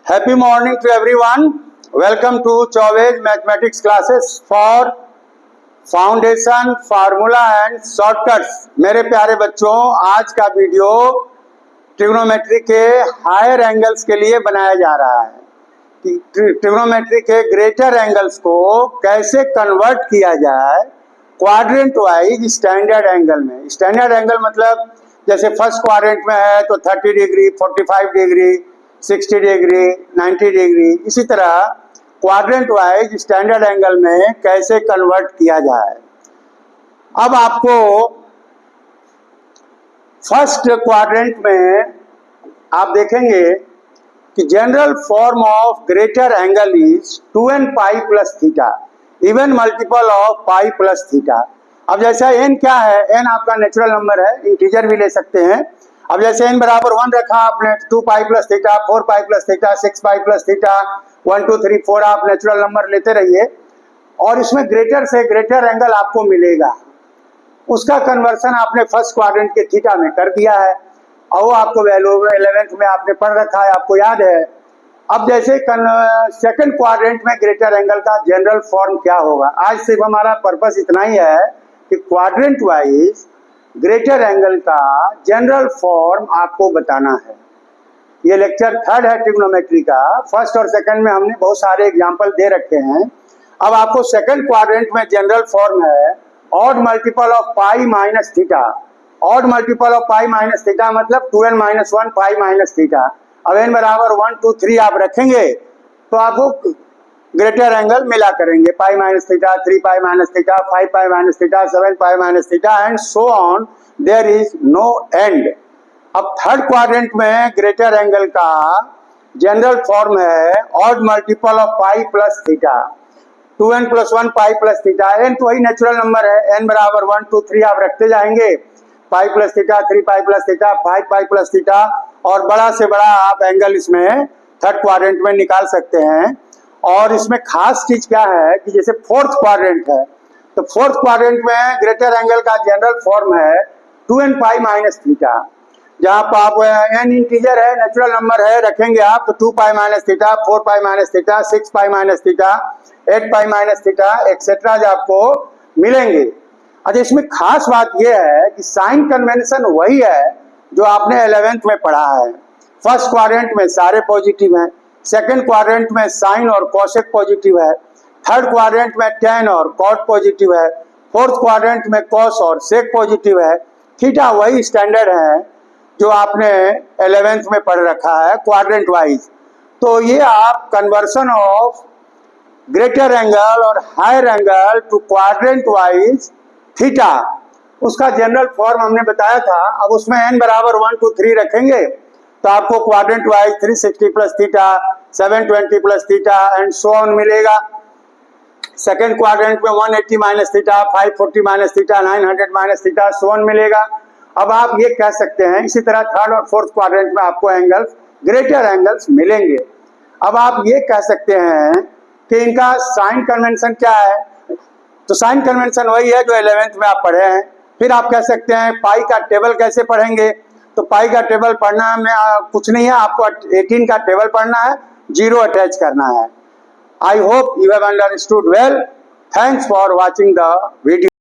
Happy morning to everyone. Welcome to Chauve's Mathematics classes for Foundation, Formula and Shortcuts. मेरे प्यारे बच्चों, आज का वीडियो ट्रिग्नोमेट्री के हायर एंगल्स के लिए बनाया जा रहा है कि ट्रिग्नोमेट्री के ग्रेटर एंगल्स को कैसे कन्वर्ट किया जाए क्वाड्रेंट वाइज स्टैंडर्ड एंगल में। स्टैंडर्ड एंगल मतलब जैसे फर्स्ट क्वाड्रेंट में है तो 30 डिग्री, 45 डिग्री, 60 डिग्री, 90 डिग्री, इसी तरह क्वाड्रेंट वाइज स्टैंडर्ड एंगल में कैसे कन्वर्ट किया जाए। अब आपको फर्स्ट क्वाड्रेंट में आप देखेंगे कि general form of greater angle is 2n pi plus theta, even multiple of pi plus theta. अब जैसा n क्या है, n आपका नेचुरल नंबर है, इंटीजर भी ले सकते हैं। अब जैसे n बराबर 1 रखा आपने, 2 पाई प्लस थीटा, 4 पाई प्लस थीटा, 6 पाई प्लस थीटा, 1 2 3 4 आप नेचुरल नंबर लेते रहिए और इसमें ग्रेटर से ग्रेटर एंगल आपको मिलेगा। उसका कन्वर्सन आपने फर्स्ट क्वाड्रेंट के थीटा में कर दिया है और वो आपको वैल्यू 11th में आपने पढ़ रखा है, आपको याद है। अब जैसे सेकंड क्वाड्रेंट में ग्रेटर एंगल का जनरल फॉर्म क्या होगा, आज सिर्फ हमारा पर्पस इतना ही है कि क्वाड्रेंट वाइज ग्रेटर एंगल का जनरल फॉर्म आपको बताना है। ये लेक्चर थर्ड है ट्रिग्नोमेट्री का। फर्स्ट और सेकंड में हमने बहुत सारे एग्जांपल दे रखे हैं। अब आपको सेकंड क्वाड्रेंट में जनरल फॉर्म है odd multiple of pi minus theta. Odd multiple of pi minus theta मतलब 2n माइनस 1 पाई माइनस थीटा। अब n बराबर 1 2 3 आप रखेंगे तो आपको ग्रेटर एंगल मिला करेंगे, pi minus theta, 3 pi minus theta, 5 pi minus theta, 7 pi minus theta and so on, there is no end. अब थर्ड क्वाड्रेंट में ग्रेटर एंगल का जनरल फॉर्म है odd multiple of pi plus theta, 2n plus 1 pi plus theta. n तो वही natural number है, n बराबर 1 2 3 आप रखते जाएंगे, पाई प्लस थीटा, 3 पाई प्लस थीटा, 5 पाई प्लस थीटा, और बड़ा से बड़ा आप एंगल इसमें थर्ड क्वाड्रेंट में निकाल सकते हैं। और इसमें खास चीज क्या है कि जैसे फोर्थ क्वाड्रेंट है तो फोर्थ क्वाड्रेंट में ग्रेटर एंगल का जनरल फॉर्म है 2n पाई माइनस थीटा। जहां पर आप n इंटीजर है, नेचुरल नंबर है, रखेंगे आप तो 2 पाई माइनस थीटा, 4 पाई माइनस थीटा, 6 पाई माइनस थीटा, 8 पाई माइनस थीटा एक्सेट्रा आपको मिलेंगे। अच्छा, इसमें खास बात यह है कि साइन कन्वेंशन वही है जो आपने 11th में पढ़ा है। फर्स्ट क्वाड्रेंट में सारे पॉजिटिव हैं, सेकंड क्वाड्रेंट में साइन और कोसेक पॉजिटिव है, थर्ड क्वाड्रेंट में tan और कॉट पॉजिटिव है, फोर्थ क्वाड्रेंट में कॉस और सेक पॉजिटिव है। थीटा वही स्टैंडर्ड है जो आपने 11th में पढ़ रखा है क्वाड्रेंट वाइज। तो ये आप कन्वर्सन ऑफ ग्रेटर एंगल और higher angle to quadrant wise theta, उसका जनरल फॉर्म हमने बताया था। अब उसमें n बराबर 1 2 3 रखेंगे तो आपको quadrant wise 360 plus theta, 720 plus theta and so on मिलेगा। सेकंड क्वाड्रेंट में 180 minus theta, 540 minus theta, 900 minus theta, so on मिलेगा। अब आप ये कह सकते हैं, इसी तरह थर्ड और फोर्थ क्वाड्रेंट में आपको एंगल्स ग्रेटर एंगल्स मिलेंगे। अब आप ये कह सकते हैं कि इनका साइन कन्वेंशन क्या है, तो साइन कन्वेंशन वही है जो 11th में आप पढ़े हैं। फिर आप कह सकते हैं पाई का टेबल कैसे पढ़ेंगे, तो पाई का टेबल पढ़ना में कुछ नहीं है, आपको 18 का टेबल पढ़ना है, 0 अटैच करना है। I hope you have understood well. Thanks for watching the video.